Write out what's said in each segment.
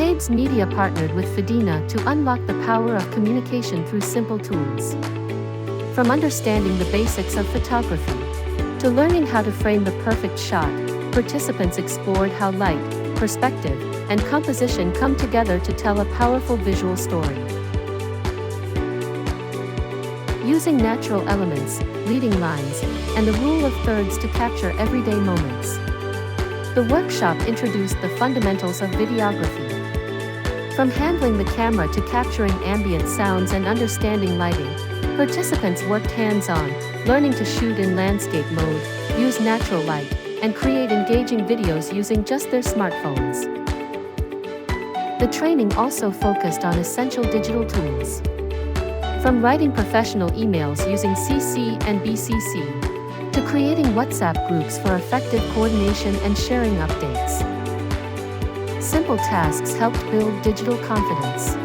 Kabes Media partnered with FEDINA to unlock the power of communication through simple tools. From understanding the basics of photography to learning how to frame the perfect shot, participants explored how light, perspective, and composition come together to tell a powerful visual story. Using natural elements, leading lines, and the rule of thirds to capture everyday moments. The workshop introduced the fundamentals of videography. From handling the camera to capturing ambient sounds and understanding lighting, participants worked hands-on, learning to shoot in landscape mode, use natural light, and create engaging videos using just their smartphones. The training also focused on essential digital tools. From writing professional emails using CC and BCC, to creating WhatsApp groups for effective coordination and sharing updates. Simple tasks helped build digital confidence.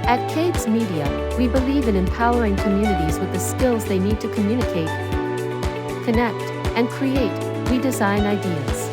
At Kabes Media, we believe in empowering communities with the skills they need to communicate, connect, and create. We design ideas.